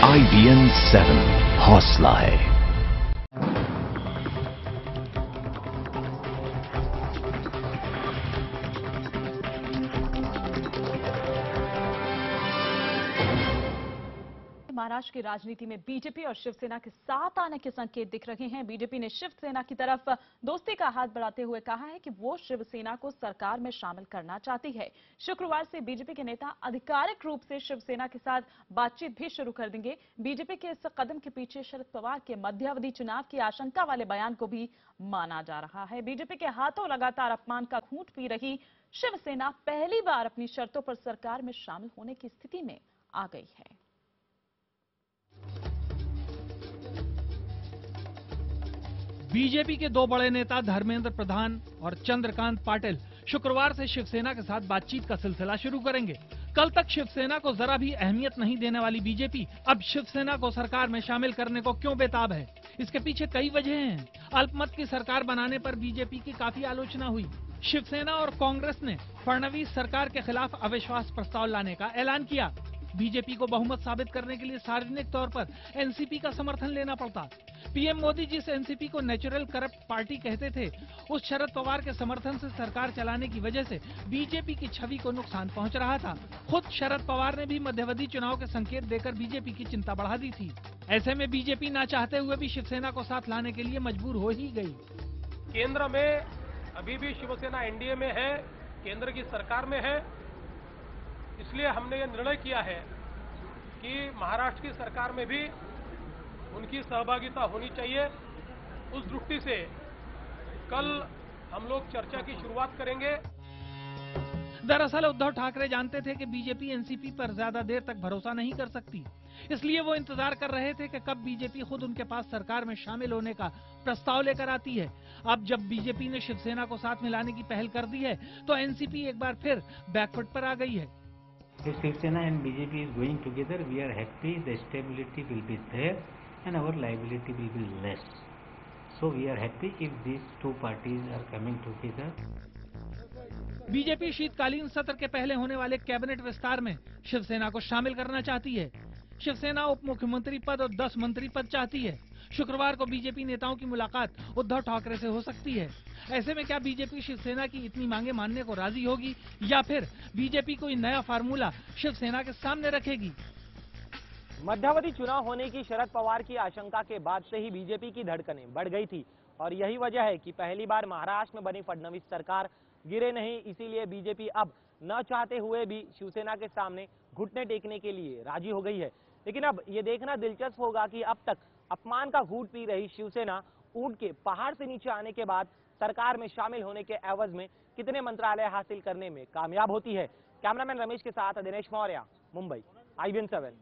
IBN 7 हौसला है। महाराष्ट्र की राजनीति में बीजेपी और शिवसेना के साथ आने के संकेत दिख रहे हैं। बीजेपी ने शिवसेना की तरफ दोस्ती का हाथ बढ़ाते हुए कहा है कि वो शिवसेना को सरकार में शामिल करना चाहती है। शुक्रवार से बीजेपी के नेता आधिकारिक रूप से शिवसेना के साथ बातचीत भी शुरू कर देंगे। बीजेपी के इस कदम के पीछे शरद पवार के मध्यावधि चुनाव की आशंका वाले बयान को भी माना जा रहा है। बीजेपी के हाथों लगातार अपमान का घूंट पी रही शिवसेना पहली बार अपनी शर्तों पर सरकार में शामिल होने की स्थिति में आ गई है। बीजेपी के दो बड़े नेता धर्मेंद्र प्रधान और चंद्रकांत पाटिल शुक्रवार से शिवसेना के साथ बातचीत का सिलसिला शुरू करेंगे। कल तक शिवसेना को जरा भी अहमियत नहीं देने वाली बीजेपी अब शिवसेना को सरकार में शामिल करने को क्यों बेताब है? इसके पीछे कई वजह हैं। अल्पमत की सरकार बनाने पर बीजेपी की काफी आलोचना हुई। शिवसेना और कांग्रेस ने फडणवीस सरकार के खिलाफ अविश्वास प्रस्ताव लाने का ऐलान किया। बीजेपी को बहुमत साबित करने के लिए सार्वजनिक तौर पर एनसीपी का समर्थन लेना पड़ता। पीएम मोदी जिस एनसीपी को नेचुरल करप्ट पार्टी कहते थे, उस शरद पवार के समर्थन से सरकार चलाने की वजह से बीजेपी की छवि को नुकसान पहुंच रहा था। खुद शरद पवार ने भी मध्यावधि चुनाव के संकेत देकर बीजेपी की चिंता बढ़ा दी थी। ऐसे में बीजेपी ना चाहते हुए भी शिवसेना को साथ लाने के लिए मजबूर हो ही गई। केंद्र में अभी भी शिवसेना एनडीए में है, केंद्र की सरकार में है। इसलिए हमने ये निर्णय किया है कि महाराष्ट्र की सरकार में भी उनकी सहभागिता होनी चाहिए। उस दृष्टि से कल हम लोग चर्चा की शुरुआत करेंगे। दरअसल उद्धव ठाकरे जानते थे कि बीजेपी एनसीपी पर ज्यादा देर तक भरोसा नहीं कर सकती, इसलिए वो इंतजार कर रहे थे कि कब बीजेपी खुद उनके पास सरकार में शामिल होने का प्रस्ताव लेकर आती है। अब जब बीजेपी ने शिवसेना को साथ मिलाने की पहल कर दी है, तो एनसीपी एक बार फिर बैकफुट पर आ गई है। If Shiv Sena and BJP is going together, we are happy. The stability will be there, and our liability will be less. So we are happy if these two parties are coming together. BJP शीतकालीन सत्र के पहले होने वाले cabinet विस्तार में शिवसेना को शामिल करना चाहती है। शिवसेना उप मुख्यमंत्री पद और 10 मंत्री पद चाहती है। शुक्रवार को बीजेपी नेताओं की मुलाकात उद्धव ठाकरे से हो सकती है। ऐसे में क्या बीजेपी शिवसेना की इतनी मांगे मानने को राजी होगी या फिर बीजेपी कोई नया फार्मूला शिवसेना के सामने रखेगी? मध्यावधि चुनाव होने की शरद पवार की आशंका के बाद से ही बीजेपी की धड़कनें बढ़ गई थी और यही वजह है कि पहली बार महाराष्ट्र में बनी फडणवीस सरकार गिरे नहीं। इसीलिए बीजेपी अब न चाहते हुए भी शिवसेना के सामने घुटने टेकने के लिए राजी हो गई है। लेकिन अब ये देखना दिलचस्प होगा कि अब तक अपमान का घूंट पी रही शिवसेना ऊंट के पहाड़ से नीचे आने के बाद सरकार में शामिल होने के एवज में कितने मंत्रालय हासिल करने में कामयाब होती है। कैमरामैन रमेश के साथ दिनेश मौर्य, मुंबई, IBN 7।